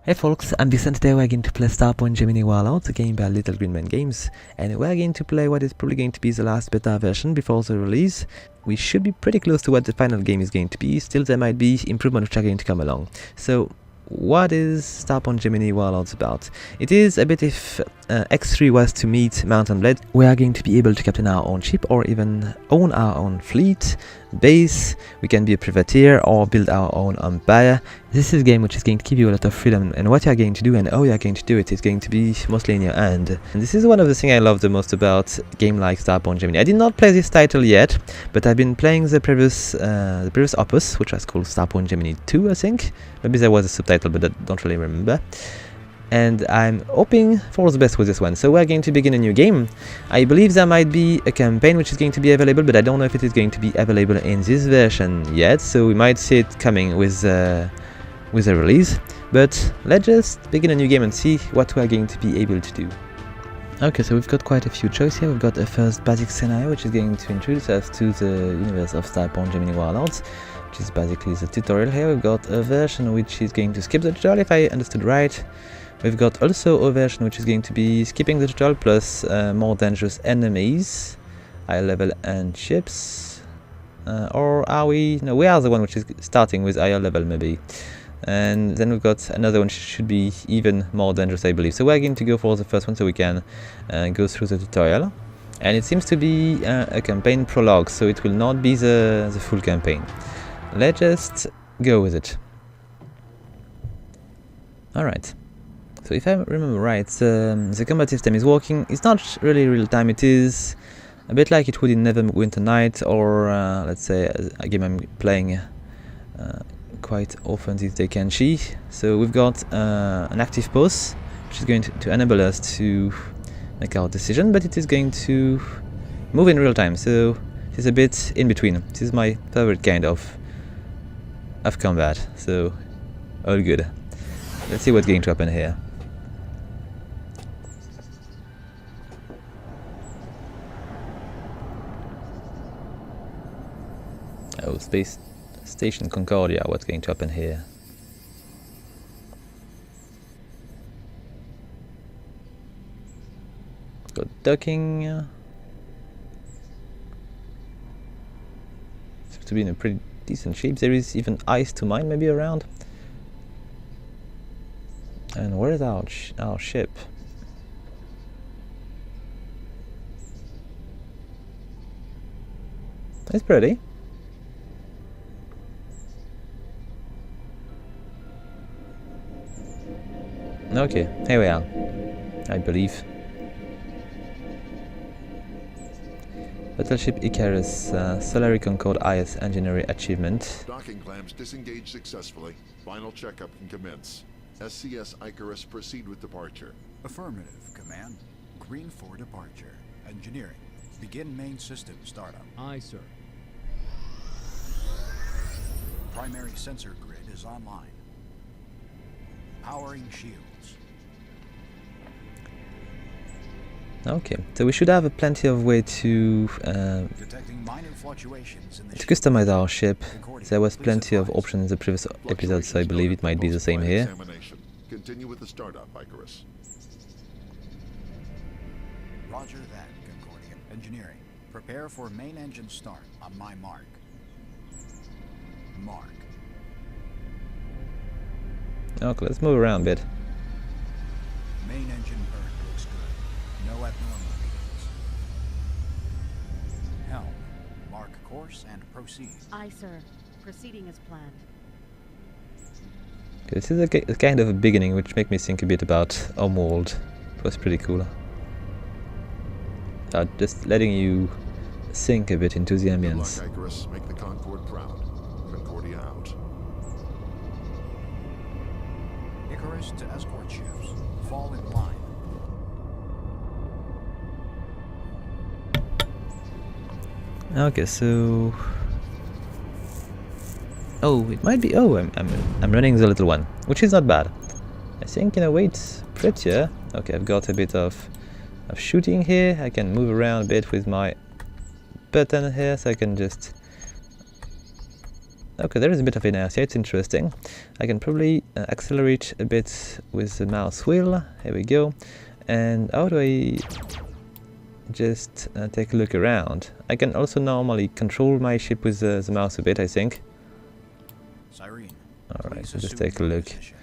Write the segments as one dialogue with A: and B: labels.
A: Hey folks, I'm Vincent. Today we're going to play Starpoint Gemini Warlords, a game by Little Green Man Games, and we're going to play what is probably going to be the last beta version before the release. We should be pretty close to what the final game is going to be, still there might be improvements which are going to come along. So, what is Starpoint Gemini Warlords about? It is a bit if X3 was to meet Mountain Blade. We are going to be able to captain our own ship or even own our own fleet, base. We can be a privateer or build our own empire. This is a game which is going to give you a lot of freedom, and what you are going to do and how you are going to do it is going to be mostly in your hand. And this is one of the things I love the most about a game like Starpoint Gemini. I did not play this title yet, but I've been playing the previous opus, which was called Starpoint Gemini 2, I think. Maybe there was a subtitle, but I don't really remember. And I'm hoping for the best with this one. So we're going to begin a new game. I believe there might be a campaign which is going to be available, but I don't know if it is going to be available in this version yet. So we might see it coming with a release. But let's just begin a new game and see what we're going to be able to do. Okay, so we've got quite a few choices here. We've got a first basic scenario which is going to introduce us to the universe of Starpoint Gemini Warlords, which is basically the tutorial here. We've got a version which is going to skip the tutorial, if I understood right. We've got also a version which is going to be skipping the tutorial plus more dangerous enemies, high level and ships. Or are we? No, we are the one which is starting with higher level maybe. And then we've got another one which should be even more dangerous, I believe. So we're going to go for the first one so we can go through the tutorial. And it seems to be a campaign prologue, so it will not be the full campaign. Let's just go with it. Alright. So if I remember right, the combat system is working. It's not really real time, it is a bit like it would in Neverwinter Night, or let's say a game I'm playing quite often these days, Kenshi. So we've got an active pause, which is going to enable us to make our decision, but it is going to move in real time, so it is a bit in between. This is my favorite kind of combat, so all good. Let's see what's going to happen here. Oh, Space Station Concordia, what's going to happen here? Got docking. Seems to be in a pretty decent shape. There is even ice to mine maybe around. And where is our ship? It's pretty. Okay, here we are, I believe. Battleship Icarus, Solari Concord IS Engineering Achievement.
B: Docking clamps disengaged successfully. Final checkup can commence. SCS Icarus proceed with departure.
C: Affirmative, Command. Green for departure. Engineering. Begin main system startup.
D: Aye, sir.
C: Primary sensor grid is online. Powering shields.
A: Okay, so we should have plenty of way to
C: Detecting minor fluctuations in the
A: customize our ship. There was plenty of options in the previous episode, so I believe it might be the same here.
B: Continue with the startup, Icarus.
C: Roger that, Concordia. Engineering. Prepare for main engine start on my mark. Mark.
A: Okay, let's move around a bit.
C: Main engine burn looks good. No abnormal readings. Helm. Mark course and proceed.
E: Aye, sir. Proceeding as planned.
A: Okay, this is a kind of a beginning which makes me think a bit about Homeworld. It was pretty cool. Just letting you sink a bit into the ambience.
B: Good luck, Icarus. Make the Concorde proud. Concordia out.
C: Icarus to escort ships. Fall in line.
A: Okay, so it might be. I'm running the little one, which is not bad. I think in a way it's prettier. Okay, I've got a bit of shooting here. I can move around a bit with my button here, so I can just Okay, there is a bit of inertia, it's interesting. I can probably accelerate a bit with the mouse wheel. Here we go. And how do I just take a look around? I can also normally control my ship with the mouse a bit, I think.
C: Cyrene,
A: Alright, so
C: please
A: just
C: assume
A: take a
C: your
A: look.
C: position.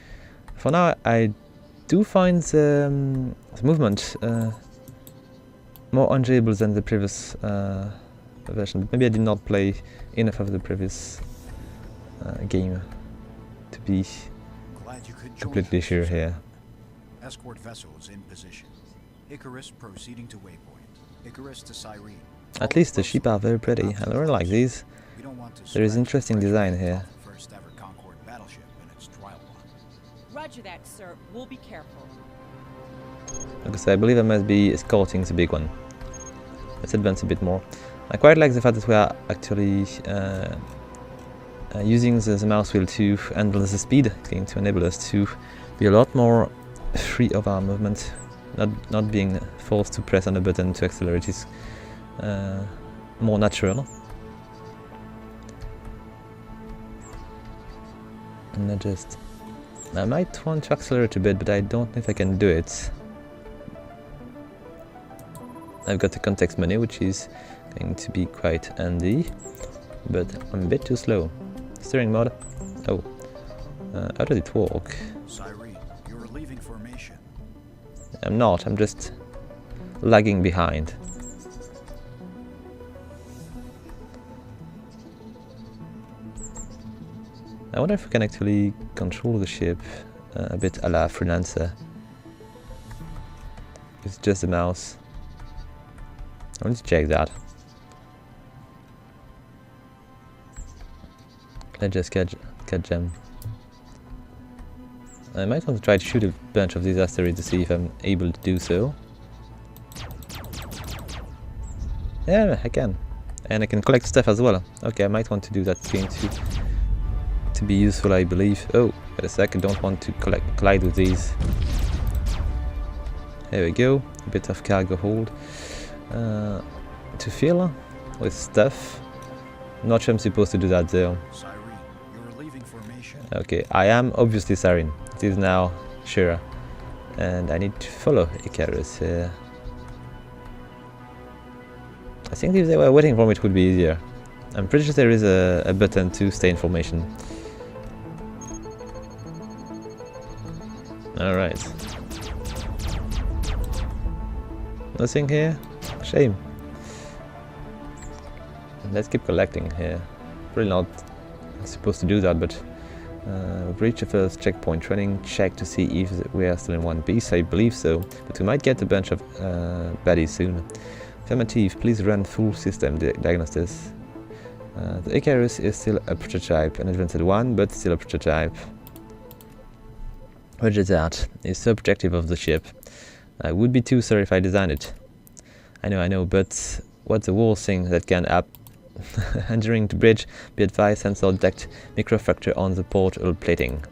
A: For now, I do find the movement more enjoyable than the previous version. But maybe I did not play enough of the previous game to be
C: Glad you could join
A: completely
C: us,
A: sure
C: sir.
A: here.
C: Escort vessels in position. Icarus proceeding to waypoint. Icarus to Cyrene.
A: At least the sheep are very pretty. I really like these.
C: We don't want to
A: There is
C: scratch
A: interesting
C: the
A: design
C: treasure
A: here.
C: off the first ever Concorde battleship in its trial run.
E: Roger that, sir. We'll be careful.
A: Okay, so I believe I must be escorting the big one. Let's advance a bit more. I quite like the fact that we are actually using the mouse wheel to handle the speed. It's going to enable us to be a lot more free of our movement. Not being forced to press on a button to accelerate is more natural. And I might want to accelerate a bit, but I don't know if I can do it. I've got the context menu, which is going to be quite handy, but I'm a bit too slow. Steering mode. Oh, how does it work?
C: Cyrene, you are leaving formation.
A: I'm not, I'm just lagging behind. I wonder if we can actually control the ship a bit a la Freelancer. It's just the mouse. I want to check that. Let's just catch them. I might want to try to shoot a bunch of these asteroids to see if I'm able to do so. Yeah, I can. And I can collect stuff as well. Okay, I might want to do that. It's going to be useful, I believe. Oh, wait a sec, I don't want to collide with these. There we go. A bit of cargo hold. To fill with stuff. Not sure I'm supposed to do that though.
C: Cyrene, you are leaving formation.
A: Okay, I am obviously Cyrene. It is now sure. And I need to follow Icarus here. I think if they were waiting for me it would be easier. I'm pretty sure there is a button to stay in formation. Alright. Nothing here? Shame. Let's keep collecting here. Probably not supposed to do that, but reach the first checkpoint. Running check to see if we are still in one piece. I believe so, but we might get a bunch of baddies soon. Affirmative, please run full system diagnosis. The Icarus is still a prototype, an advanced one, but still a prototype. Roger that. It's the objective of the ship. I would be too sorry if I designed it. I know, but what's the worst thing that can happen? Entering the bridge, be advised sensor detect microfracture on the portal plating.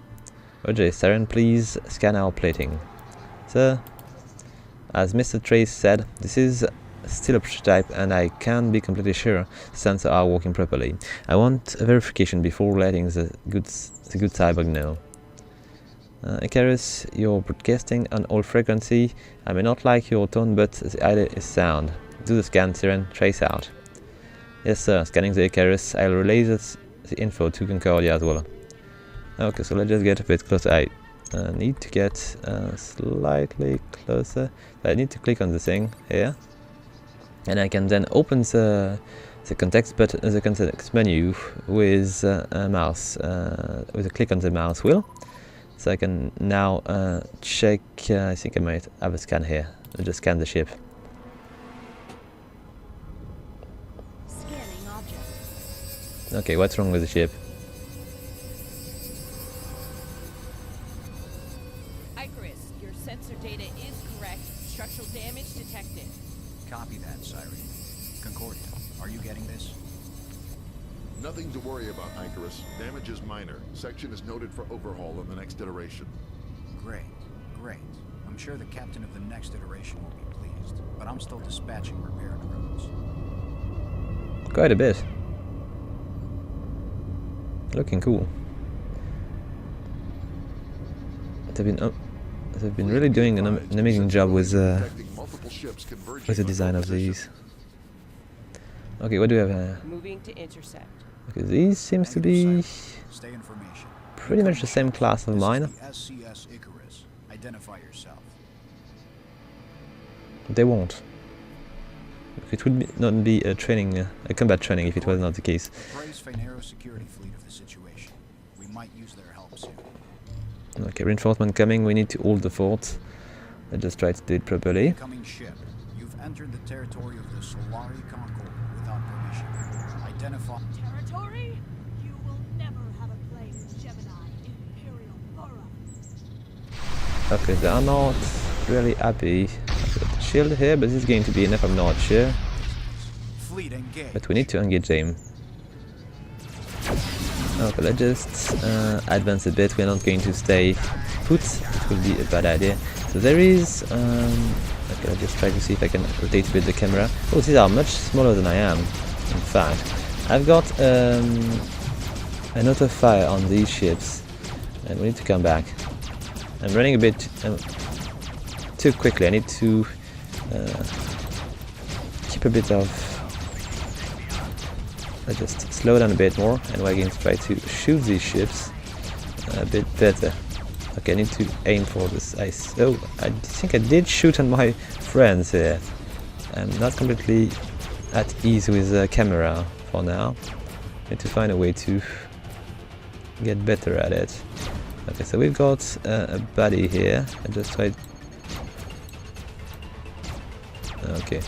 A: Roger, Siren, please scan our plating. Sir, as Mr. Trace said, this is still a prototype and I can't be completely sure the sensors are working properly. I want a verification before letting the good cyborg know. Icarus, you're broadcasting on all frequency. I may not like your tone, but the idea is sound. Do the scan, Siren. Trace out. Yes, sir. Scanning the Icarus. I'll relay the info to Concordia as well. Okay, so let's just get a bit closer. I need to get slightly closer. I need to click on the thing here, and I can then open the context button, the context menu with a mouse, with a click on the mouse wheel. So I can now check. I think I might have a scan here. I'll just scan the ship.
E: Scanning object.
A: Okay, what's wrong with the ship?
D: Icarus, your sensor data is correct. Structural damage detected.
C: Copy that, Cyrene. Concordia, are you getting this?
B: Nothing to worry about, Icarus. Damage is minor. Section is noted for overhaul in the next iteration.
C: Great, great. I'm sure the captain of the next iteration will be pleased, but I'm still dispatching repair crews.
A: Quite a bit. Looking cool. They've been really doing an amazing job with the design of these. Okay, what do we have here?
E: Moving to intercept.
A: Okay, these seems to be
C: Stay information.
A: pretty much the same class of mine.
C: SCS Icarus. Identify yourself.
A: They won't. It would not be a training, a combat training if it was not the case.
C: Praise Phanero's security fleet of the situation. We might use their help soon.
A: Okay, reinforcement coming. We need to hold the fort. Let's just try to do it properly.
C: Incoming ship. You've entered the territory of the Solari Concord without permission. Identify.
F: Territory? You will never have a play with Gemini Imperial Borough.
A: Okay, they are not really happy. I've got the shield here, but this is going to be enough, I'm not sure.
C: Fleet engaged.
A: But we need to engage them. Okay, let's just advance a bit. We're not going to stay put. It will be a bad idea. So there is... okay, I'll just try to see if I can rotate a bit the camera. Oh, these are much smaller than I am, in fact. I've got an auto fire on these ships, and we need to come back. I'm running a bit too quickly. I need to keep a bit of... Let's just slow down a bit more, and we're going to try to shoot these ships a bit better. Okay, I need to aim for this ice. Oh, I think I did shoot on my friends here. I'm not completely at ease with the camera for now. Need to find a way to get better at it. Okay, so we've got a buddy here. I just tried... Okay.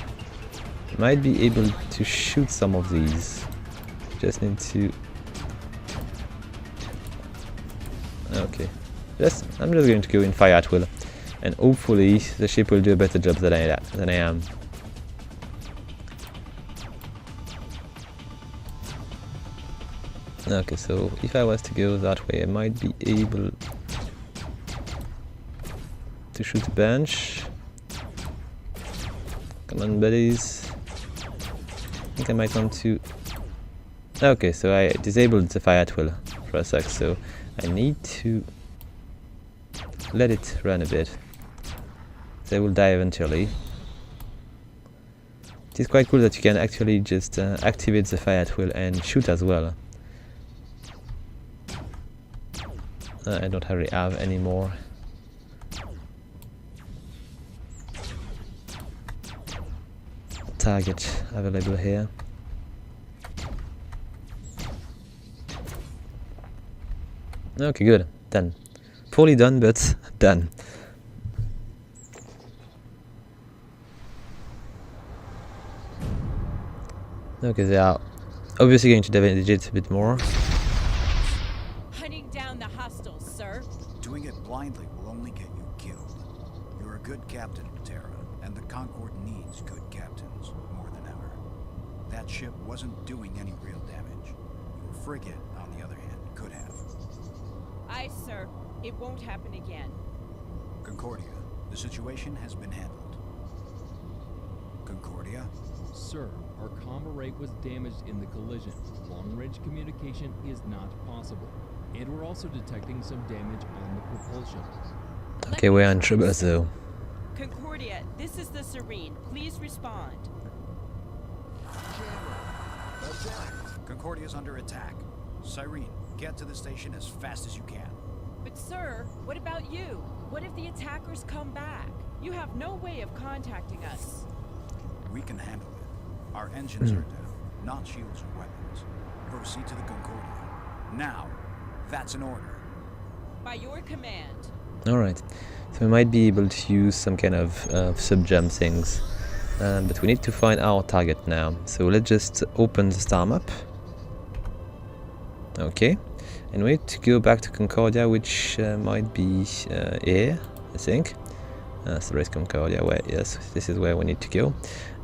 A: Might be able to shoot some of these. Just need to... Okay. I'm just going to go in fire at will. And hopefully the ship will do a better job than I am. Okay, so if I was to go that way, I might be able to shoot a bunch. Come on, buddies. I think I might want to... Okay, so I disabled the fire at will for a sec, so I need to let it run a bit. They will die eventually. It is quite cool that you can actually just activate the fire at will and shoot as well. I don't really have any more. Target available here. Okay, good. Done. Poorly done, but done. Okay, they are obviously going to damage it a bit more.
D: Hunting down the hostiles, sir.
C: Doing it blindly will only get you killed. You're a good captain, Terra, and the Concord needs good captains more than ever. That ship wasn't doing any real damage. Your frigate, on the other hand, could have.
D: Aye, sir. It won't happen again.
C: Concordia, the situation has been handled. Concordia?
G: Sir, our comm array was damaged in the collision. Long-range communication is not possible. And we're also detecting some damage on the propulsion.
A: Okay, we're in trouble though.
D: Concordia, this is the Serene. Please respond.
C: Concordia's under attack. Cyrene, get to the station as fast as you can.
D: But sir, what about you? What if the attackers come back? You have no way of contacting us.
C: We can handle it. Our engines are down, not shields or weapons. Proceed to the Concordia. Now. That's an order.
D: By your command.
A: Alright, so we might be able to use some kind of sub-jump things. But we need to find our target now. So let's just open the star map. Okay. And we need to go back to Concordia, which might be here, I think. So race Concordia, where, yes, this is where we need to go.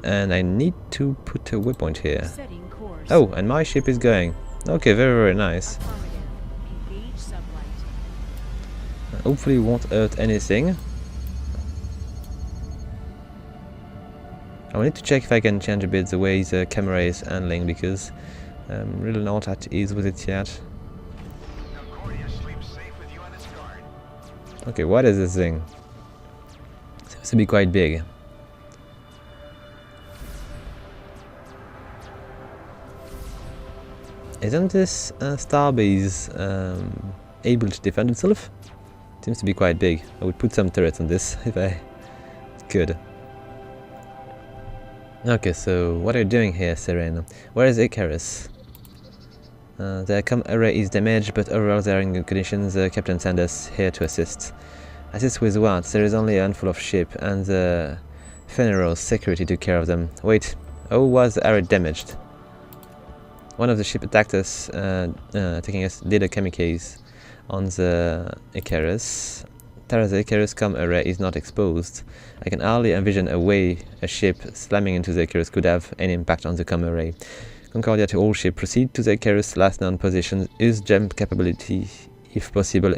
A: And I need to put a waypoint here.
F: Setting course.
A: Oh, and my ship is going. Okay, very, very nice.
F: Engage sublight.
A: Hopefully it won't hurt anything. I will need to check if I can change a bit the way the camera is handling, because I'm really not at ease with it yet. Okay, what is this thing? Seems to be quite big. Isn't this starbase able to defend itself? Seems to be quite big. I would put some turrets on this if I could. Okay, so what are you doing here, Serena? Where is Icarus? The com array is damaged, but overall they are in good conditions. Captain sent us here to assist. Assist with what? There is only a handful of ship, and the Fenrir's security took care of them. Wait, how was the array damaged? One of the ship attacked us, taking us little kamikaze on the Icarus. Terra's Icarus com array is not exposed. I can hardly envision a way a ship slamming into the Icarus could have any impact on the com array. Concordia to all ship, proceed to the Icarus last known position, use jump capability if possible.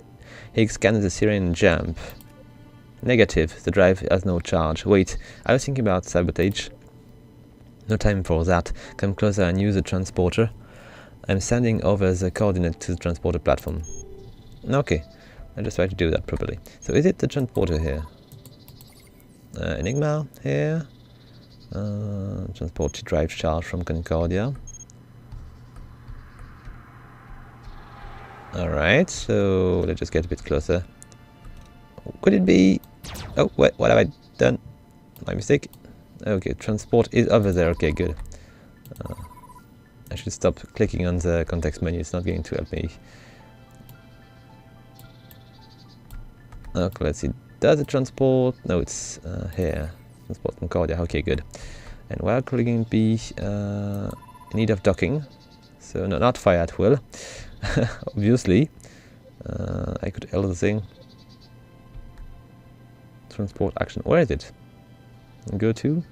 A: Higgs scan the Syrian jump. Negative, the drive has no charge. Wait, I was thinking about sabotage. No time for that. Come closer and use the transporter. I'm sending over the coordinate to the transporter platform. Okay, I'll just try to do that properly. So is it the transporter here? Enigma here. Transport to drive charge from Concordia. Alright, so let's just get a bit closer. Could it be... Oh, what have I done? My mistake. Okay, transport is over there. Okay, good. I should stop clicking on the context menu. It's not going to help me. Okay, let's see. Does it transport? No, it's here. Transport Concordia. Okay, good. And we're going to be in need of docking. So, no, not fire at will. Obviously. I could L the thing. Transport action. Where is it? Go to?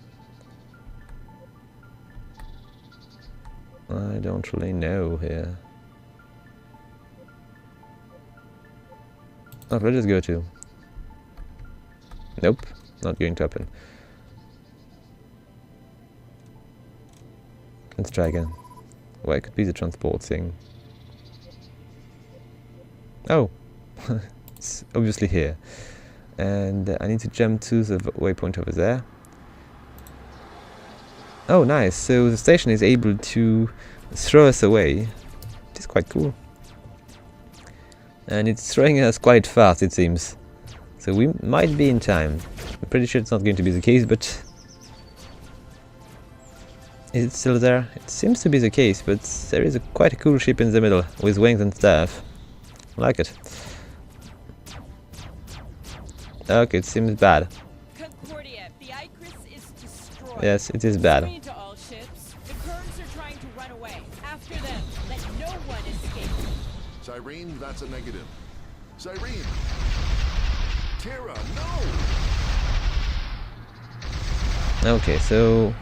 A: I don't really know here. Oh, let's just go to. Nope, not going to happen. Let's try again. Well, it could be the transport thing. Oh, it's obviously here. And I need to jump to the waypoint over there. Oh, nice. So the station is able to throw us away. It is quite cool. And it's throwing us quite fast, it seems. So we might be in time. I'm pretty sure it's not going to be the case, but... Is it still there? It seems to be the case, but there is quite a cool ship in the middle, with wings and stuff. I like it. Okay, it seems bad.
D: Concordia, the Icarus is destroyed.
A: Yes, it is bad.
D: Screen to all ships. The Kerns are trying to run away. After them, let no one escape.
B: Cyrene, that's a negative. Cyrene! Terra, no!
A: Okay, so...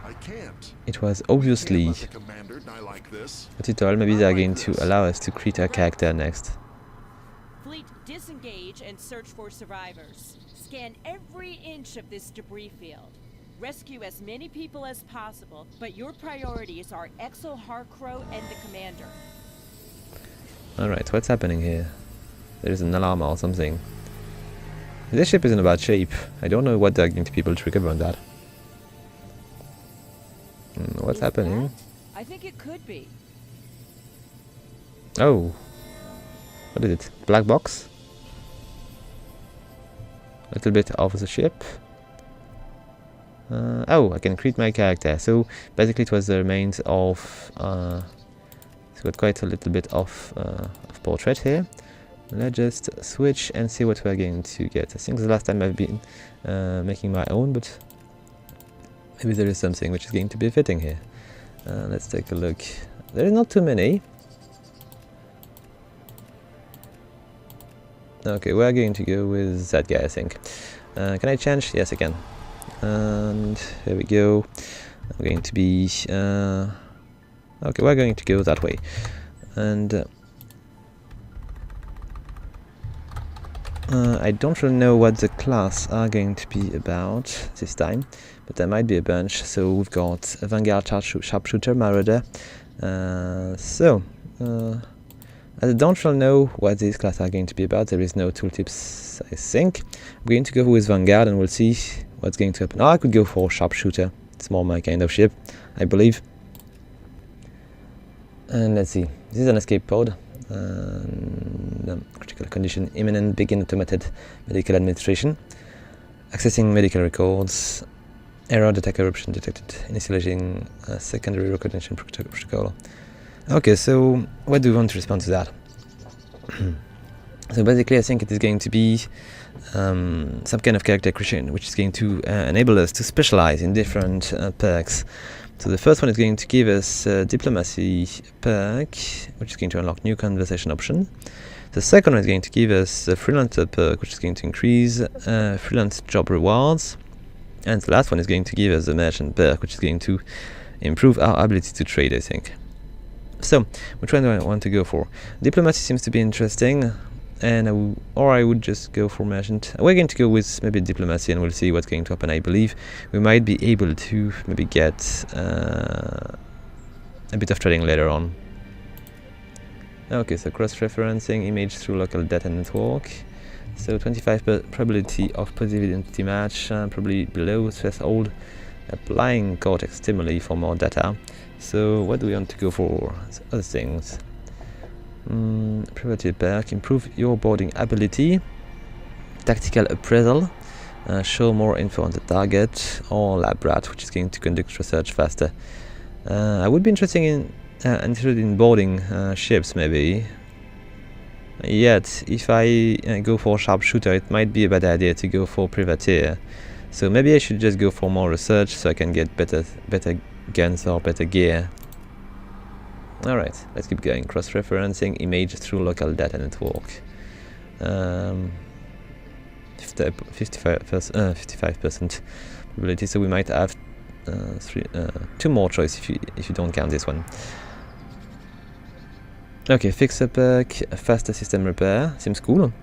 B: I can't.
A: It was obviously
B: Can't let the commander die like this.
A: a tutorial. Maybe they are going to allow us to create a character next.
D: Fleet, disengage and search for survivors. Scan every inch of this debris field. Rescue as many people as possible, but your priorities are Exo Harcrow and the commander.
A: Alright, what's happening here? There is an alarm or something. This ship is in a bad shape. I don't know what they're going to be able to recover on that. What's
D: Is
A: happening?
D: that? I think it could be.
A: Oh. What is it? Black box? A little bit of the ship. Oh, I can create my character. So basically it was the remains of... it's got quite a little bit of portrait here. Let's just switch and see what we're going to get. I think the last time I've been making my own, but maybe there is something which is going to be fitting here. Let's take a look. There is not too many. Okay, we're going to go with that guy, I think. Can I change? Yes, I can. And here we go. I'm going to be... okay, we're going to go that way. And... I don't really know what the class are going to be about this time, but there might be a bunch. So we've got a Vanguard Sharpshooter, Marauder. I don't really know what these classes are going to be about. There is no tooltips, I think. I'm going to go with Vanguard and we'll see what's going to happen. Oh, I could go for Sharpshooter. It's more my kind of ship, I believe. And let's see. This is an escape pod. Critical condition imminent. Begin automated medical administration. Accessing medical records. Error detect eruption detected. Initializing secondary recognition protocol. Okay, so what do we want to respond to that? So basically I think it is going to be some kind of character creation which is going to enable us to specialize in different perks. So the first one is going to give us diplomacy perk, which is going to unlock new conversation option. The second one is going to give us a freelancer perk, which is going to increase freelance job rewards. And the last one is going to give us a merchant perk, which is going to improve our ability to trade, I think. So, which one do I want to go for? Diplomacy seems to be interesting, and or I would just go for merchant. We're going to go with maybe diplomacy, and we'll see what's going to happen. I believe we might be able to maybe get a bit of trading later on. Okay, so cross-referencing image through local data network. So 25% probability of positive identity match, probably below threshold. Applying cortex stimuli for more data. So what do we want to go for? Other things. Privateer perk, improve your boarding ability. Tactical appraisal, show more info on the target. Or lab rat, which is going to conduct research faster. I would be interested in boarding ships maybe. Yet if I go for sharpshooter, it might be a bad idea to go for privateer. So maybe I should just go for more research so I can get better guns or better gear. Alright, let's keep going. Cross-referencing image through local data network. 55% probability, so we might have two more choice if you don't count this one. Okay, fixer perk, faster system repair, seems cool.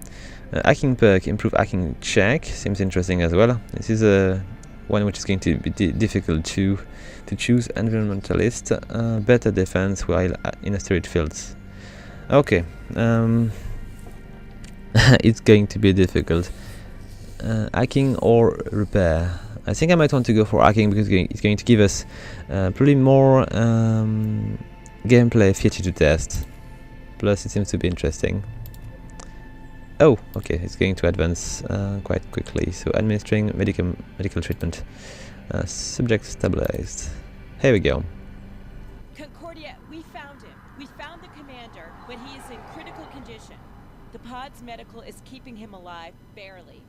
A: Hacking perk, improve hacking check, seems interesting as well. This is one which is going to be difficult to choose. Environmentalist, better defense while in asteroid fields. Okay, it's going to be difficult. Hacking or repair. I think I might want to go for hacking because it's going to give us probably more gameplay feature to test. Plus, it seems to be interesting. Oh, okay, it's going to advance quite quickly. So, administering medical treatment. Subject stabilized. Here we go.
D: Concordia, we found him. We found the commander, but he is in critical condition. The pod's medical is keeping him alive, barely.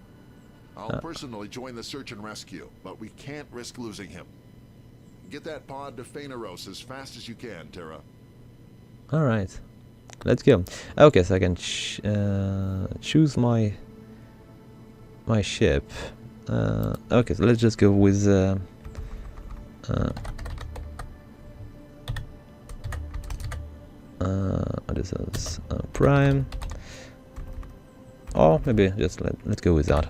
B: I'll personally join the search and rescue, but we can't risk losing him. Get that pod to Phaneros as fast as you can, Terra.
A: Alright. Let's go. Okay, so I can choose my ship. Okay, so let's just go with this is Prime, or maybe just let's go with that.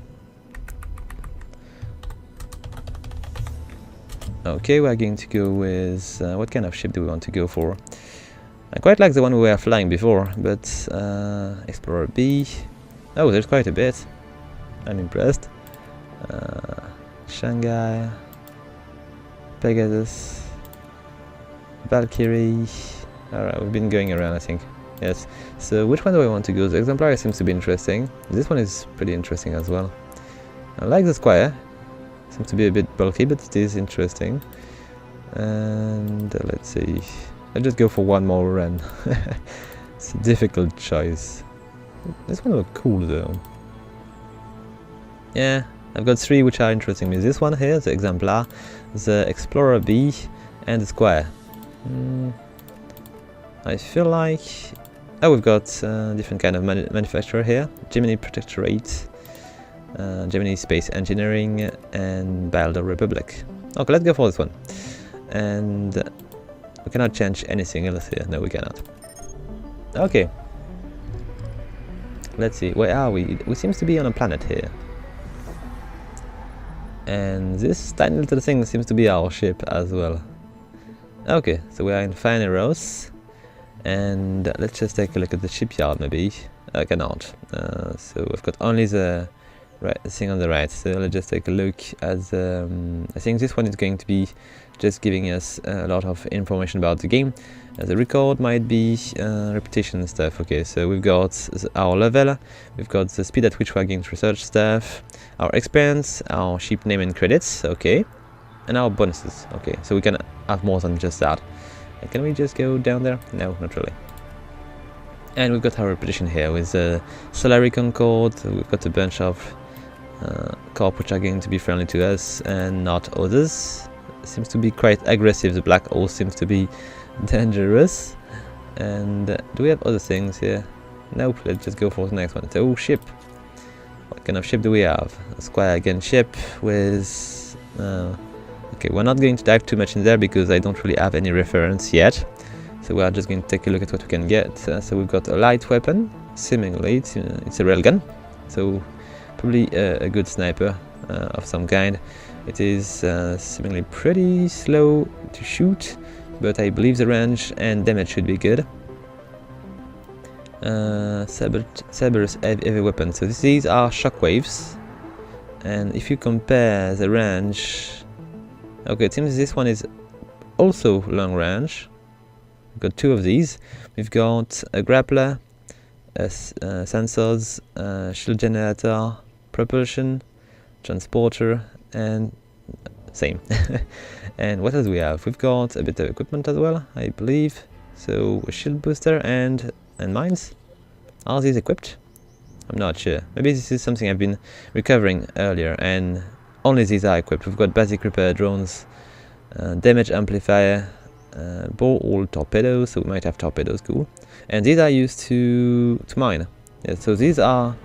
A: Okay, we're going to go with what kind of ship do we want to go for? I quite like the one we were flying before, but Explorer B. Oh, there's quite a bit. I'm impressed. Shanghai, Pegasus, Valkyrie. Alright, we've been going around, I think. Yes. So which one do I want to go? The Exemplar seems to be interesting. This one is pretty interesting as well. I like the Squire. Seems to be a bit bulky, but it is interesting. And let's see. I'll just go for one more run. It's a difficult choice. This one looks cool though. Yeah, I've got three which are interesting me. This one here, the Exemplar, the Explorer B, and the Squire. I feel like... Oh, we've got different kind of manufacturer here. Gemini Protectorate, Gemini Space Engineering, and Balder Republic. Okay, let's go for this one. And we cannot change anything else here. No, we cannot. Okay. Let's see. Where are we? We seems to be on a planet here. And this tiny little thing seems to be our ship as well. Okay, so we are in Phaneros. And let's just take a look at the shipyard maybe. I cannot. So I've got only the right thing on the right. So let's just take a look at the, I think this one is going to be just giving us a lot of information about the game. The record might be reputation stuff. Okay, so we've got our level, we've got the speed at which we're going to research stuff, our experience, our ship name and credits, okay, and our bonuses. Okay, so we can have more than just that. Can we just go down there? No, not really. And we've got our reputation here with the Solari Concord. We've got a bunch of corp which are going to be friendly to us and not others. Seems to be quite aggressive. The black hole seems to be dangerous. And do we have other things here? Nope, let's just go for the next one. So, ship. What kind of ship do we have? A square again ship with... okay, we're not going to dive too much in there because I don't really have any reference yet. So we are just going to take a look at what we can get. So we've got a light weapon, seemingly it's a railgun. So probably a good sniper of some kind. It is seemingly pretty slow to shoot, but I believe the range and damage should be good. Cerberus heavy weapon. So these are shockwaves, and if you compare the range, okay, it seems this one is also long range. We've got two of these. We've got a grappler, sensors, shield generator, propulsion, transporter, and same. And what else do we have? We've got a bit of equipment as well, I believe. So a shield booster and mines. Are these equipped? I'm not sure. Maybe this is something I've been recovering earlier, and only these are equipped. We've got basic repair drones, damage amplifier, bore all torpedoes, so we might have torpedoes, cool. And these are used to mine. Yeah, so these are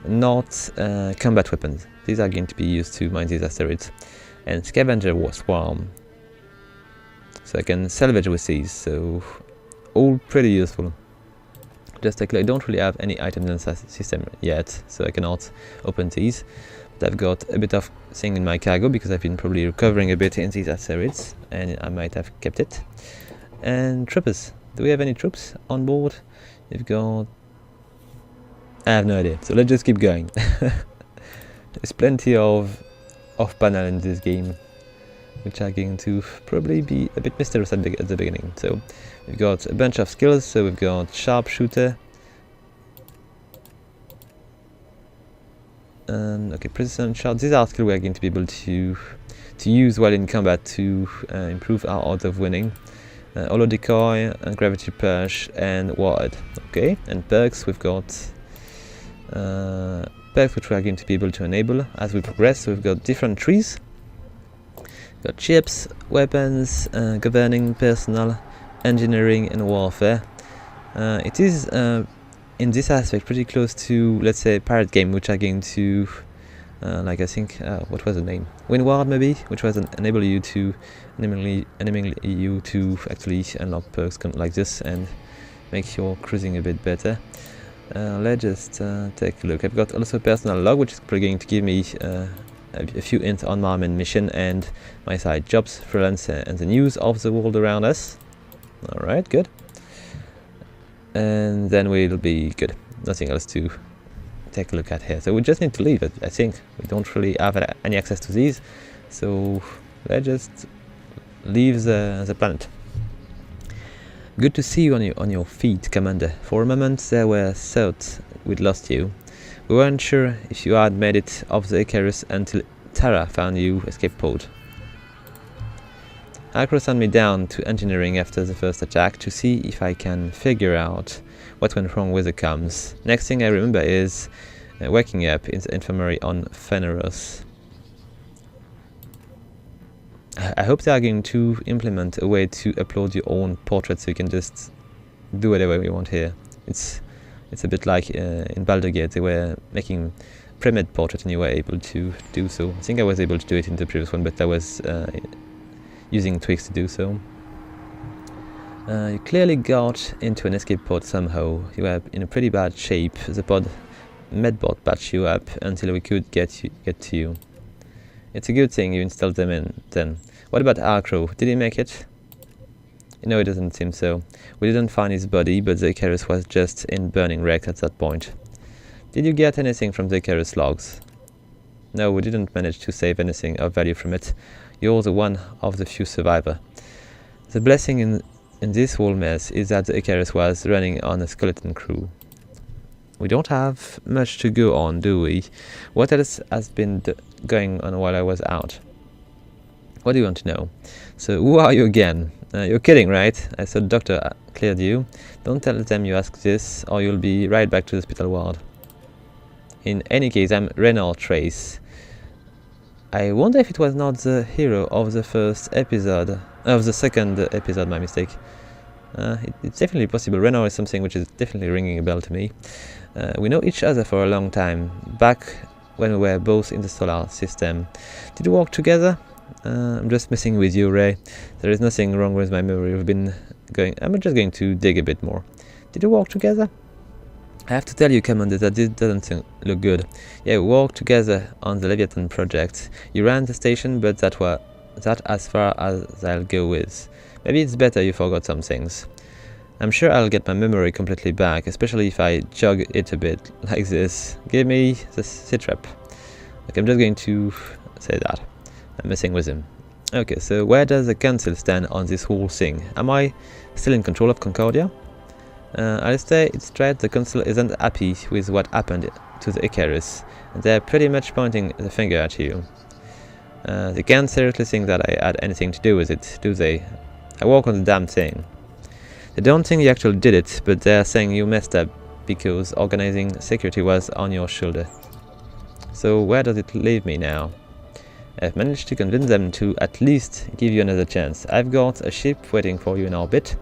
A: not combat weapons. These are going to be used to mine these asteroids. And scavenger swarm. So I can salvage with these, so all pretty useful. Just like I don't really have any items in the system yet, so I cannot open these. But I've got a bit of thing in my cargo because I've been probably recovering a bit in these asteroids, and I might have kept it. And troopers. Do we have any troops on board? We've got... I have no idea, so let's just keep going. There's plenty of panel in this game, which are going to probably be a bit mysterious at the beginning. So we've got a bunch of skills. So we've got sharpshooter, okay, precision shot. These are skills we are going to be able to use while in combat to improve our odds of winning. Holo decoy, gravity push, and ward. Okay, and perks. We've got perks which we are going to be able to enable as we progress. So we've got different trees. Got ships, weapons, governing personnel, engineering, and warfare. It is in this aspect pretty close to, let's say, pirate game, which are going to like, I think, what was the name? Windward maybe, which was enable you to actually unlock perks like this and make your cruising a bit better. Let's just take a look. I've got also personal log, which is probably going to give me a few hints on my main mission and my side jobs, freelance, and the news of the world around us. Alright, good. And then we'll be good. Nothing else to take a look at here. So we just need to leave it, I think. We don't really have any access to these. So let's just leave the planet. Good to see you on your feet, Commander. For a moment there were thoughts we'd lost you. We weren't sure if you had made it off the Icarus until Terra found you escape pod. Acro sent me down to engineering after the first attack to see if I can figure out what went wrong with the comms. Next thing I remember is waking up in the infirmary on Phaneros. I hope they are going to implement a way to upload your own portrait so you can just do whatever you want here. It's a bit like in Baldur's Gate, they were making pre-made portrait and you were able to do so. I think I was able to do it in the previous one, but I was using tweaks to do so. You clearly got into an escape pod somehow. You were in a pretty bad shape. The medbot patched you up until we could get to you. It's a good thing you installed them in then. What about Arcro? Did he make it? No, it doesn't seem so. We didn't find his body, but the Icarus was just in burning wreck at that point. Did you get anything from the Icarus logs? No, we didn't manage to save anything of value from it. You're the one of the few survivors. The blessing in this whole mess is that the Icarus was running on a skeleton crew. We don't have much to go on, do we? What else has been going on while I was out? What do you want to know? So, who are you again? You're kidding, right? I thought Doctor cleared you. Don't tell them you asked this, or you'll be right back to the hospital ward. In any case, I'm Renault Trace. I wonder if it was not the hero of the first episode, of the second episode, my mistake. It's definitely possible. Renault is something which is definitely ringing a bell to me. We know each other for a long time, back when we were both in the solar system. Did we work together? I'm just messing with you, Ray. There is nothing wrong with my memory. I'm just going to dig a bit more. Did we work together? I have to tell you, Commander, that this doesn't look good. Yeah, we worked together on the Leviathan project. You ran the station, but that as far as I'll go with. Maybe it's better you forgot some things. I'm sure I'll get my memory completely back, especially if I jog it a bit like this. Give me the sitrep. Okay, I'm just going to say that. I'm messing with him. Okay, so where does the council stand on this whole thing? Am I still in control of Concordia? I'll say it's straight, the council isn't happy with what happened to the Icarus, and they're pretty much pointing the finger at you. They can't seriously think that I had anything to do with it, do they? I work on the damn thing. They don't think you actually did it, but they're saying you messed up because organizing security was on your shoulder. So where does it leave me now? I've managed to convince them to at least give you another chance. I've got a ship waiting for you in orbit,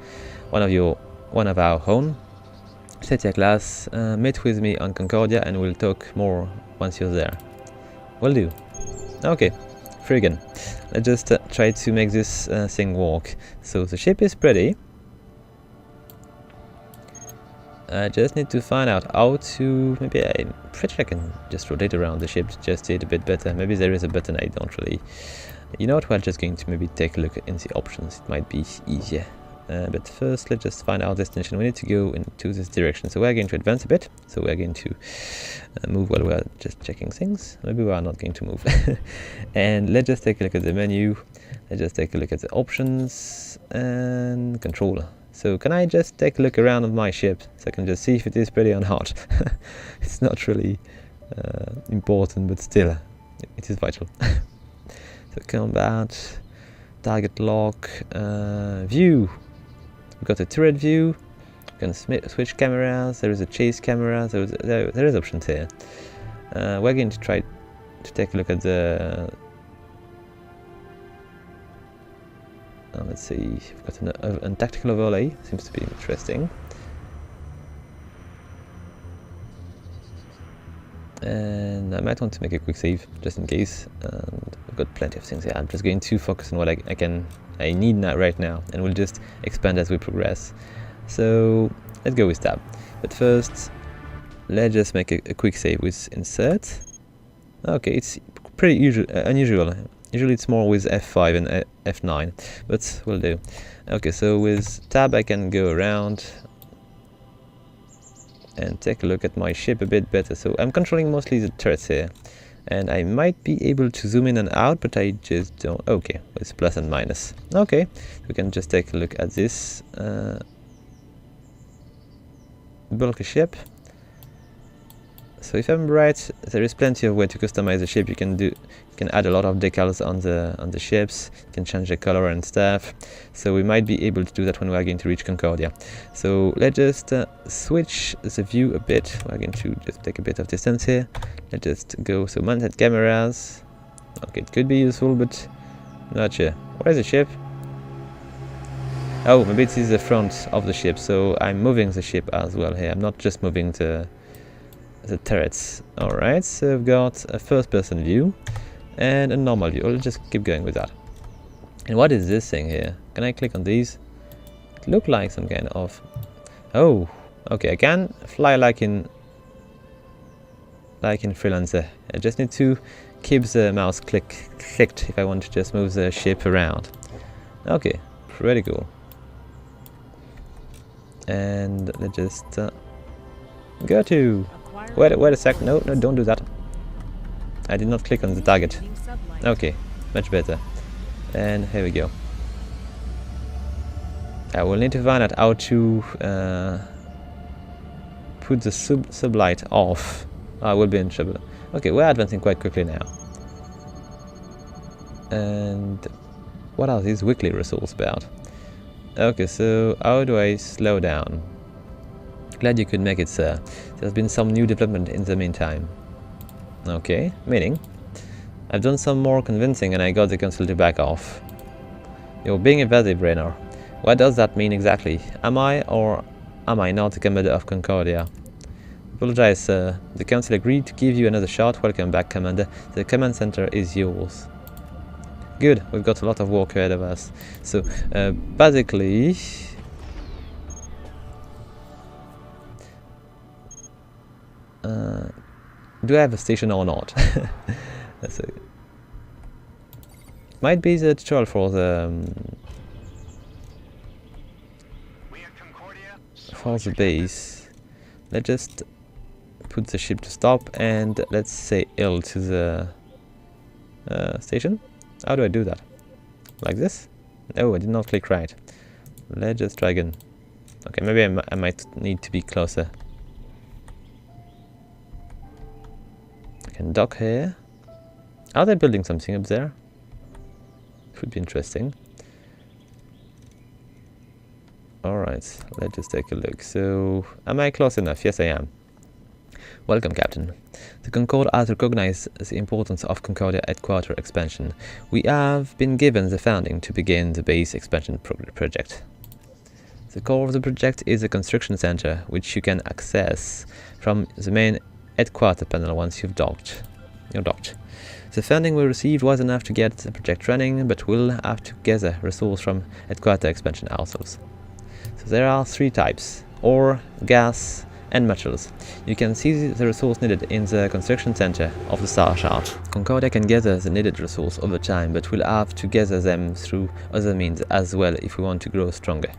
A: one of our own. Set your class, meet with me on Concordia and we'll talk more once you're there. Will do. Okay, friggin'. Let's just try to make this thing work. So the ship is pretty. I just need to find out how to... Maybe I'm pretty sure I can just rotate around the ship to just see it a bit better. Maybe there is a button I don't really... You know what, we're just going to maybe take a look in the options. It might be easier. But first, let's just find our destination. We need to go into this direction. So we're going to advance a bit. So we're going to move while we're just checking things. Maybe we are not going to move. And let's just take a look at the menu. Let's just take a look at the options and controller. So can I just take a look around on my ship so I can just see if it is pretty or not? It's not really important, but still, it is vital. So combat, target lock, view. We've got a turret view. We can switch cameras. There is a chase camera. So there is options here. We're going to try to take a look at the... let's see, we've got a tactical overlay, seems to be interesting. And I might want to make a quick save, just in case. And I've got plenty of things here. I'm just going to focus on what I need now, right now, and we'll just expand as we progress. So let's go with that. But first, let's just make a quick save with insert. Okay, it's pretty unusual. Usually it's more with F5 and F9, but will do. Okay, so with tab I can go around and take a look at my ship a bit better. So I'm controlling mostly the turrets here, and I might be able to zoom in and out, but I just don't. Okay, it's plus and minus. Okay, we can just take a look at this bulky ship. So if I'm right, there is plenty of way to customize the ship. You can add a lot of decals on the ships. You can change the color and stuff. So we might be able to do that when we are going to reach Concordia. So let's just switch the view a bit. We're going to just take a bit of distance here. Let's just go. So mounted cameras. Okay, it could be useful, but not sure. Where's the ship? Oh, maybe it is the front of the ship. So I'm moving the ship as well here. I'm not just moving the turrets. Alright, so I've got a first-person view and a normal view. I'll just keep going with that. And what is this thing here? Can I click on these? It looks like some kind of... Oh, okay, I can fly like in Freelancer. I just need to keep the mouse clicked if I want to just move the ship around. Okay, pretty cool. And let's just go to... Wait a sec. No, don't do that. I did not click on the target. Okay, much better. And here we go. I will need to find out how to put the sublight off. I will be in trouble. Okay, we're advancing quite quickly now. And what are these weekly results about? Okay, so how do I slow down? Glad you could make it, sir. There's been some new development in the meantime. Okay, meaning? I've done some more convincing and I got the council to back off. You're being evasive, Raynor. What does that mean exactly? Am I or am I not the commander of Concordia? Apologize, sir. The council agreed to give you another shot. Welcome back, Commander. The command center is yours. Good, we've got a lot of work ahead of us. So, basically... do I have a station or not? So, might be the tutorial for the... for the base. Let's just put the ship to stop and let's say L to the station. How do I do that? Like this? Oh, I did not click right. Let's just try again. Okay, maybe I might need to be closer. I can dock here. Are they building something up there? Could be interesting. Alright, let's just take a look. So, am I close enough? Yes, I am. Welcome, Captain. The Concord has recognized the importance of Concordia headquarter expansion. We have been given the funding to begin the base expansion project. The core of the project is a construction center, which you can access from the main headquarter panel once you're docked. The funding we received was enough to get the project running, but we'll have to gather resources from headquarter expansion ourselves. So there are three types: ore, gas, and materials. You can see the resource needed in the construction center of the star chart. Concordia can gather the needed resource over time, but we'll have to gather them through other means as well if we want to grow stronger.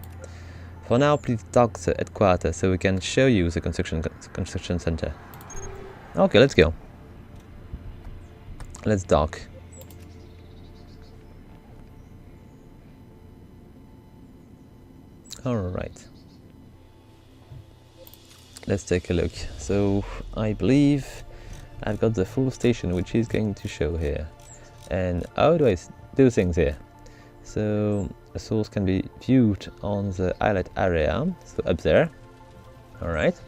A: For now, please dock the headquarters so we can show you the construction center. Okay, let's go. Let's dock. Alright. Let's take a look. So, I believe I've got the full station which is going to show here. And how do I do things here? So, a source can be viewed on the highlight area, so up there. Alright.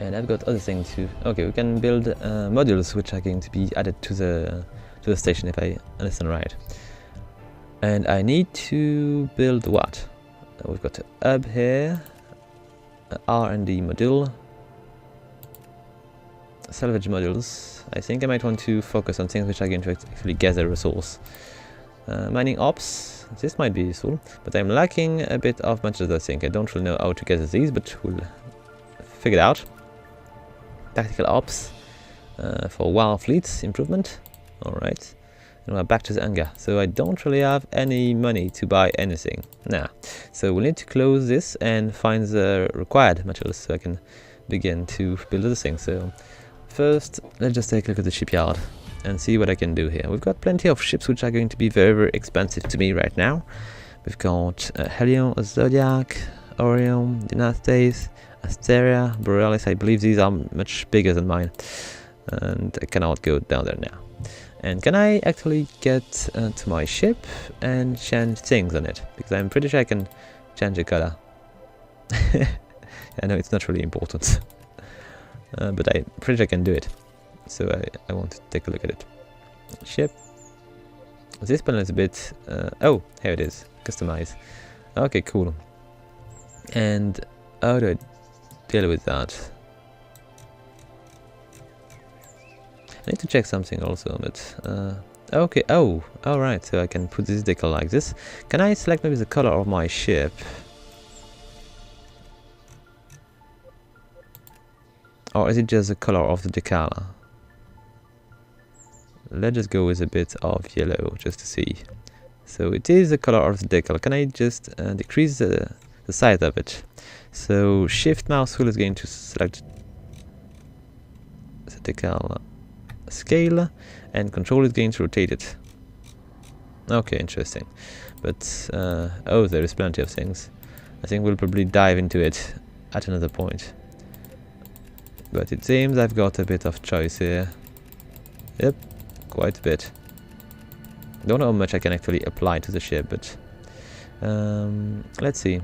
A: And I've got other things too. Okay, we can build modules which are going to be added to the station if I understand right. And I need to build what? We've got a hub here, a R&D module, salvage modules. I think I might want to focus on things which are going to actually gather resource. Mining ops, this might be useful, but I'm lacking a bit of materials, I think. I don't really know how to gather these, but we'll figure it out. Tactical ops for war fleets improvement. Alright. And we're back to the hangar. So I don't really have any money to buy anything. Nah. So we'll need to close this and find the required materials so I can begin to build other things. So first, let's just take a look at the shipyard and see what I can do here. We've got plenty of ships which are going to be very, very expensive to me right now. We've got Helion, Zodiac, Orion, Dynastes, Asteria, Borealis. I believe these are much bigger than mine, and I cannot go down there now. And can I actually get to my ship and change things on it? Because I'm pretty sure I can change the color. I know it's not really important, but I'm pretty sure I can do it. So I want to take a look at it. Ship. This panel is a bit... oh, here it is. Customize. Okay, cool. And how do I deal with that? I need to check something also, but... okay, oh, alright, so I can put this decal like this. Can I select maybe the color of my ship? Or is it just the color of the decal? Let's just go with a bit of yellow, just to see. So it is the color of the decal. Can I just decrease the size of it? So shift mouse wheel is going to select the decal scale, and control is going to rotate it. Okay, interesting. But oh, there is plenty of things. I think we'll probably dive into it at another point. But it seems I've got a bit of choice here. Yep, quite a bit. Don't know how much I can actually apply to the ship, but let's see.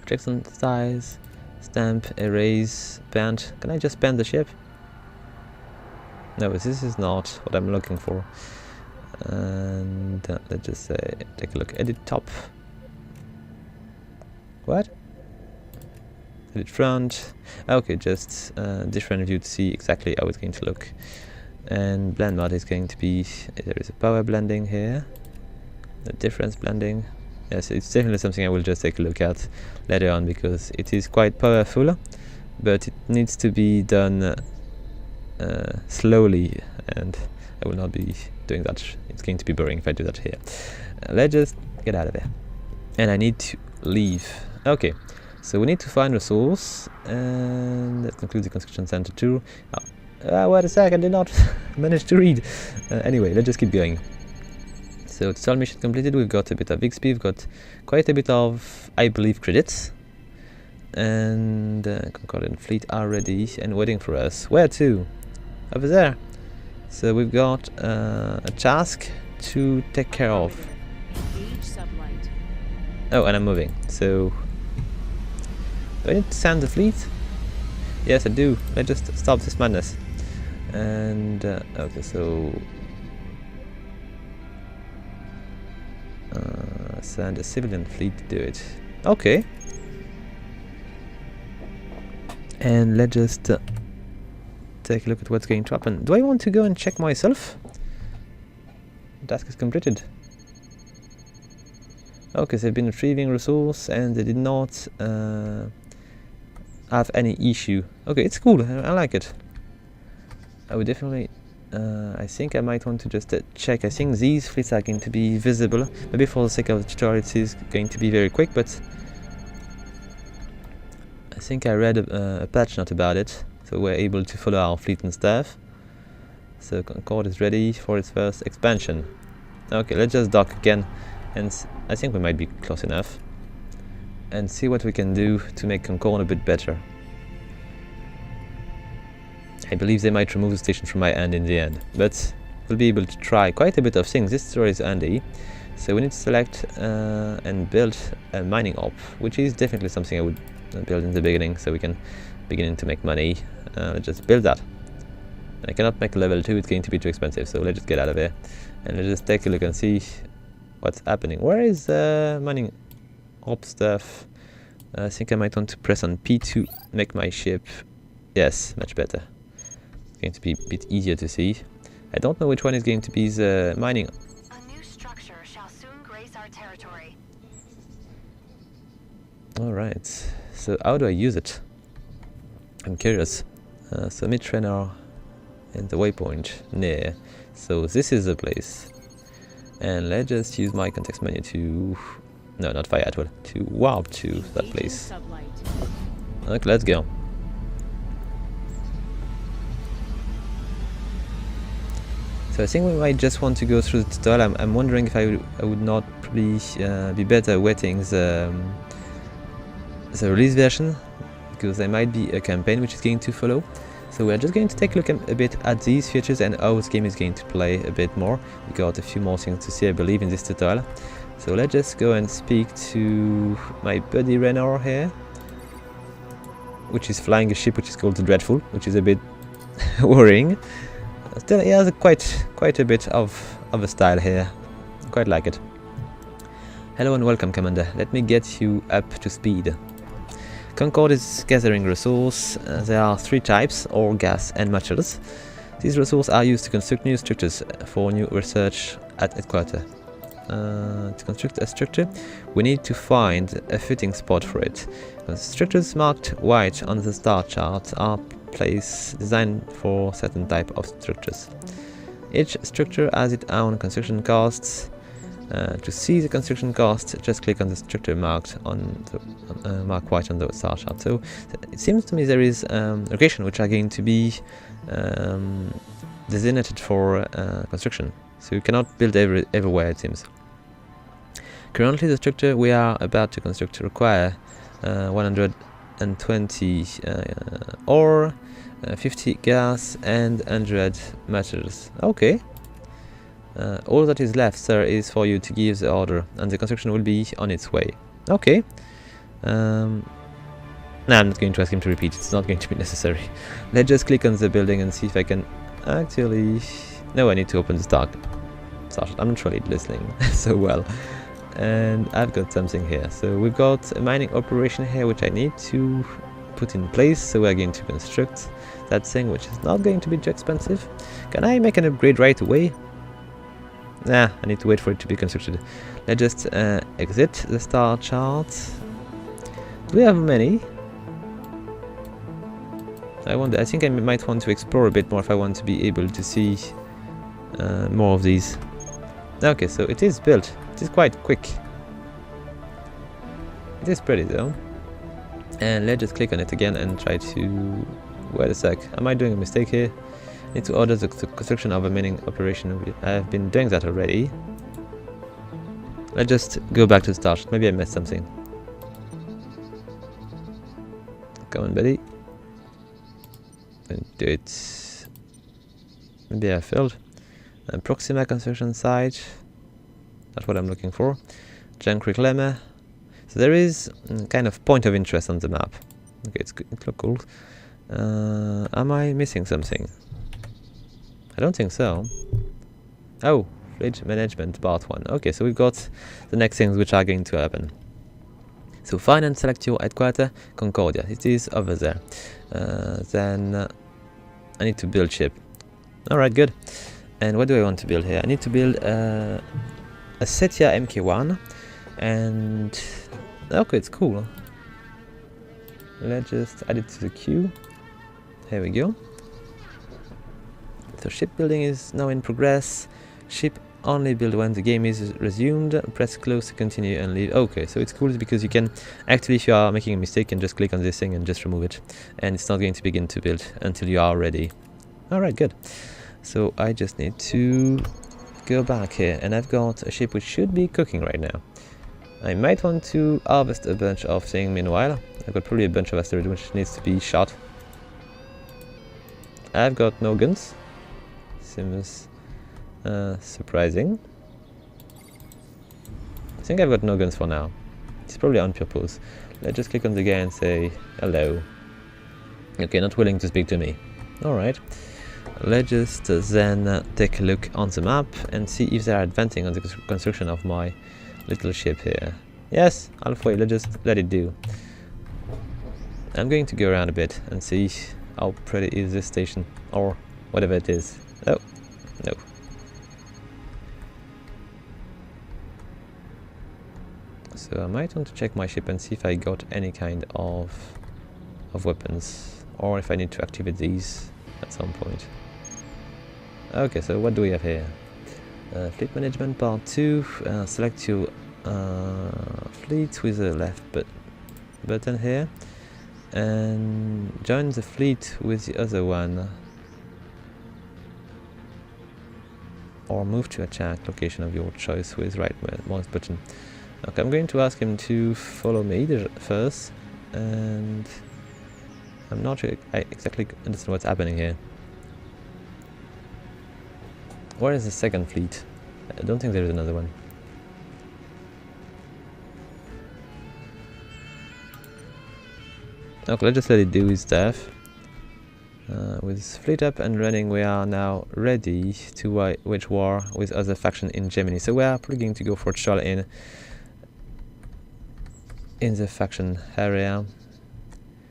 A: Check some size, stamp, erase, bend. Can I just bend the ship? No, this is not what I'm looking for. And let's just say, take a look. Edit top. What? Edit front. Okay, just different view to see exactly how it's going to look. And blend mode is going to be, there is a power blending here, the difference blending. Yes, it's definitely something I will just take a look at later on, because it is quite powerful, but it needs to be done slowly, and I will not be doing that. It's going to be boring if I do that here. Let's just get out of there. And I need to leave. Okay, so we need to find resource, and that concludes the construction center too. Wait a sec, I did not manage to read. Anyway, let's just keep going. So tutorial mission completed. We've got a bit of XP, we've got quite a bit of, I believe, credits. And Concordant fleet are ready and waiting for us. Where to? Over there. So we've got a task to take care of.
D: Engage sublight.
A: Oh, and I'm moving. So do I need to send the fleet? Yes, I do. Let's just stop this madness. And okay, so send a civilian fleet to do it. Okay. And let's just take a look at what's going to happen. Do I want to go and check myself? Task is completed. Okay, so they've been retrieving resource and they did not have any issue. Okay, it's cool. I like it. I would definitely. I think I might want to just check. I think these fleets are going to be visible. Maybe for the sake of the tutorial, it is going to be very quick, but I think I read a patch note about it, so we're able to follow our fleet and stuff. So Concorde is ready for its first expansion. Okay, let's just dock again, and I think we might be close enough, and see what we can do to make Concorde a bit better. I believe they might remove the station from my end in the end, but we'll be able to try quite a bit of things. This story is handy. So we need to select and build a mining op, which is definitely something I would build in the beginning, so we can begin to make money. Let's just build that. I cannot make level 2, it's going to be too expensive, so let's just get out of here. And let's just take a look and see what's happening. Where is mining op stuff? I think I might want to press on P to make my ship. Yes, much better. Going to be a bit easier to see. I don't know which one is going to be the mining.
H: A new structure shall soon grace our territory.
A: Alright, so how do I use it? I'm curious. So mid-trainer and the waypoint near. So this is the place. And let's just use my context menu to... No, not fire at will. To warp to that place. Okay, let's go. So I think we might just want to go through the tutorial. I'm wondering if I would not probably be better waiting the release version, because there might be a campaign which is going to follow. So we're just going to take a look a bit at these features and how this game is going to play a bit more. We got a few more things to see, I believe, in this tutorial. So let's just go and speak to my buddy Renor here, which is flying a ship which is called the Dreadful, which is a bit worrying. Still, he has quite a bit of a style here. Quite like it. Hello and welcome, Commander. Let me get you up to speed. Concorde is gathering resource. There are 3 types: ore, gas and materials. These resources are used to construct new structures for new research at headquarters. To construct a structure, we need to find a fitting spot for it. The structures marked white on the star chart are place designed for certain type of structures. Each structure has its own construction costs. To see the construction cost, just click on the structure marked on the mark white on the star chart. So it seems to me there is locations which are going to be designated for construction. So you cannot build everywhere, it seems. Currently, the structure we are about to construct require 120 ore, 50 gas, and 100 metals. Okay. All that is left, sir, is for you to give the order, and the construction will be on its way. Okay. No, I'm not going to ask him to repeat. It's not going to be necessary. Let's just click on the building and see if I can actually... No, I need to open the start. I'm not really listening so well. And I've got something here. So we've got a mining operation here, which I need to put in place. So we're going to construct that thing, which is not going to be too expensive. Can I make an upgrade right away? Nah, I need to wait for it to be constructed. Let's just exit the star chart. Do we have many? I think I might want to explore a bit more if I want to be able to see more of these. Okay, so it is built. It is quite quick. It is pretty though. And let's just click on it again and try to... Wait a sec. Am I doing a mistake here? I need to order the construction of a mining operation. I've been doing that already. Let's just go back to the start. Maybe I missed something. Come on, buddy. And do it. Maybe I failed. Proxima construction site. That's what I'm looking for. Junk reclaimer. So there is kind of point of interest on the map. Okay, it looks cool. Am I missing something? I don't think so. Oh, fleet management part 1. Okay, so we've got the next things which are going to happen. So find and select your headquarter, Concordia. It is over there. Then I need to build ship. Alright, good. And what do I want to build here? I need to build a Setia MK1. And okay, it's cool. Let's just add it to the queue. Here we go. So shipbuilding is now in progress. Ship only build when the game is resumed. Press close to continue and leave. Okay, so it's cool because you can actually, if you are making a mistake, and just click on this thing and just remove it, and it's not going to begin to build until you are ready. Alright, good. So I just need to go back here, and I've got a ship which should be cooking right now. I might want to harvest a bunch of things meanwhile. I've got probably a bunch of asteroids which needs to be shot. I've got no guns. Seems surprising. I think I've got no guns for now. It's probably on purpose. Let's just click on the guy and say hello. Okay, not willing to speak to me. Alright. Let's just then take a look on the map and see if they are advancing on the construction of my little ship here. Yes, halfway. Let's just let it do. I'm going to go around a bit and see how pretty is this station, or whatever it is. Oh, no. So I might want to check my ship and see if I got any kind of weapons, or if I need to activate these at some point. Okay, so what do we have here? Fleet management part 2. Select your fleet with the left button here, and join the fleet with the other one, or move to attack location of your choice with right mouse button. Okay, I'm going to ask him to follow me first, and I'm not sure I exactly understand what's happening here. Where is the second fleet? I don't think there is another one. Okay, let's just let it do its stuff. With fleet up and running, we are now ready to wage war with other faction in Germany. So we are probably going to go for trial in the faction area.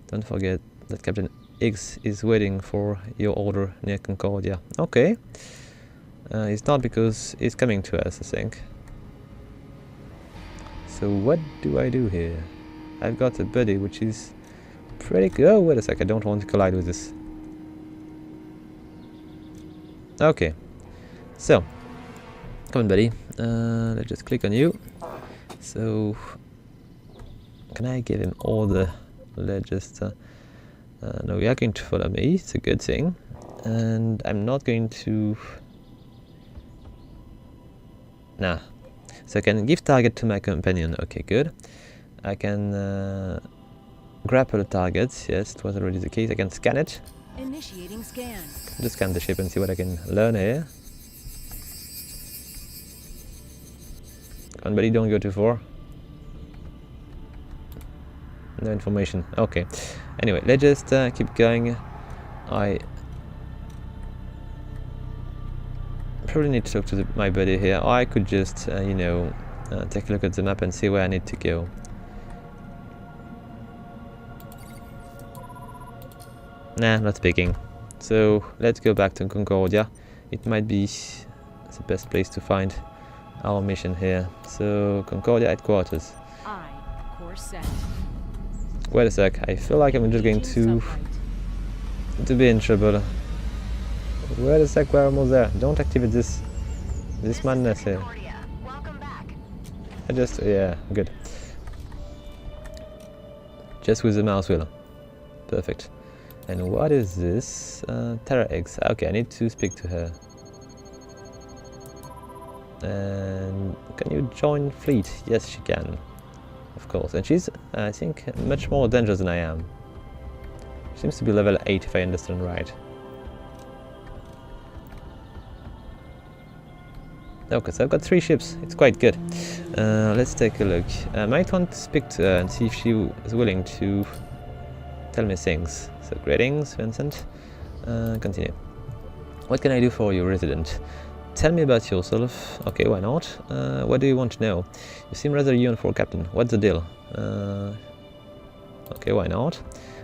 A: Don't forget that Captain X is waiting for your order near Concordia. Okay. It's not because it's coming to us, I think. So what do I do here? I've got a buddy which is pretty good. Oh, wait a sec, I don't want to collide with this. Okay. So, Come on, buddy. Let's just click on you. So, can I give him all the... Let's just... no, you are going to follow me. It's a good thing. And I'm not going to... Nah. So I can give target to my companion. Okay, good. I can grapple a target. Yes, it was already the case. I can scan it.
E: Initiating scan.
A: Just scan the ship and see what I can learn here. Come on, buddy, don't go too far. No information. Okay. Anyway, let's just keep going. I probably need to talk to my buddy here. Or I could just, you know, take a look at the map and see where I need to go. Nah, not speaking. So let's go back to Concordia. It might be the best place to find our mission here. So Concordia headquarters.
E: I, course set.
A: Wait a sec. I feel like I'm just going to be in trouble. Wait a sec. We're almost there. Don't activate this madness here.
H: Welcome back.
A: Yeah, good. Just with the mouse wheel. Perfect. And what is this? Terra X. Okay, I need to speak to her. And can you join fleet? Yes, she can. Of course. And she's, I think, much more dangerous than I am. Seems to be level 8 if I understand right. Okay, so I've got 3 ships. It's quite good. Let's take a look. I might want to speak to her and see if she is willing to tell me things. So, greetings, Vincent. Continue. What can I do for you, resident? Tell me about yourself. Okay, why not? What do you want to know? You seem rather young for a captain. What's the deal? Okay, why not?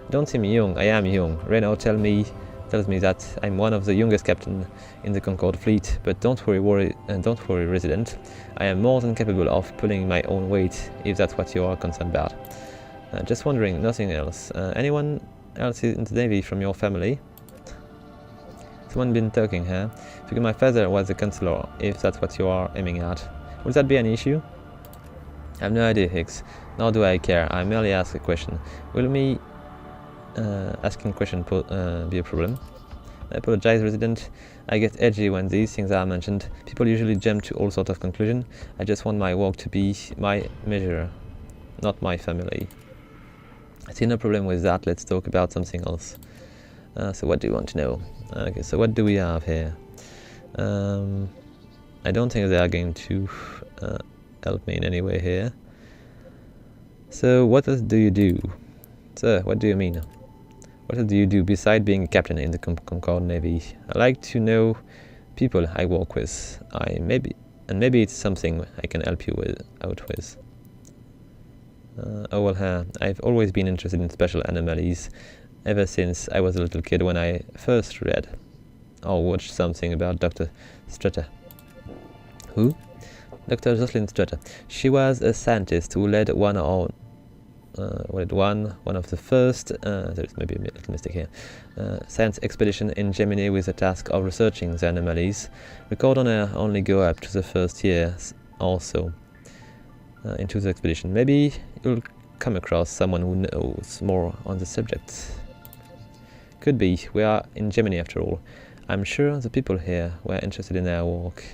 A: Don't seem young. I am young. Reno tells me that I'm one of the youngest captains in the Concorde fleet. But don't worry, resident. I am more than capable of pulling my own weight, if that's what you are concerned about. Just wondering, nothing else. Anyone else in the Navy from your family? Someone been talking here. Figure my father was a counselor, if that's what you are aiming at. Would that be an issue? I have no idea, Higgs. Nor do I care. I merely ask a question. Will me asking question be a problem? I apologize, resident. I get edgy when these things are mentioned. People usually jump to all sorts of conclusions. I just want my work to be my measure, not my family. I see no problem with that. Let's talk about something else. So what do you want to know? Okay, so what do we have here? I don't think they are going to help me in any way here. So what else do you do? Sir, what do you mean? What else do you do besides being a captain in the Concorde Navy? I like to know people I work with. Maybe it's something I can help you out with. Oh well, I've always been interested in special anomalies ever since I was a little kid when I first read or watched something about Dr. Strutter. Who? Dr. Jocelyn Strutter. She was a scientist who led one of the first, there's maybe a little mistake here, science expedition in Gemini with the task of researching the anomalies. Record on her only go up to the first year also into the expedition. Maybe you'll come across someone who knows more on the subject. Could be. We are in Gemini after all. I'm sure the people here were interested in our work.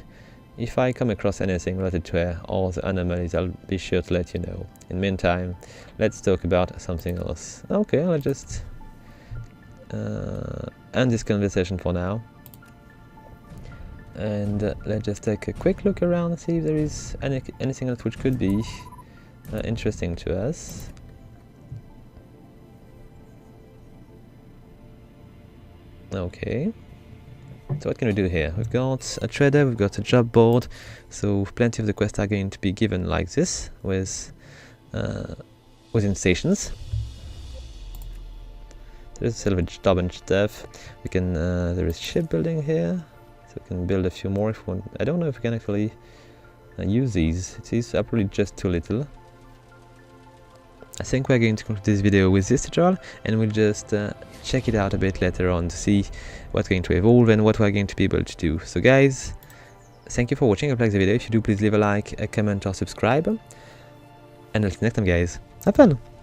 A: If I come across anything related to her or the anomalies, I'll be sure to let you know. In the meantime, let's talk about something else. Okay, let's just end this conversation for now. And let's just take a quick look around and see if there is anything else which could be interesting to us. Okay. So what can we do here? We've got a trader, we've got a job board, so plenty of the quests are going to be given like this, with within stations. There's salvage job and stuff. We can there is shipbuilding here, so we can build a few more if we want. I don't know if we can actually use these. These are probably just too little. I think we're going to conclude this video with this tutorial, and we'll just check it out a bit later on to see what's going to evolve and what we're going to be able to do. So guys, thank you for watching. If you like the video, if you do, please leave a like, a comment or subscribe. And until next time guys, have fun!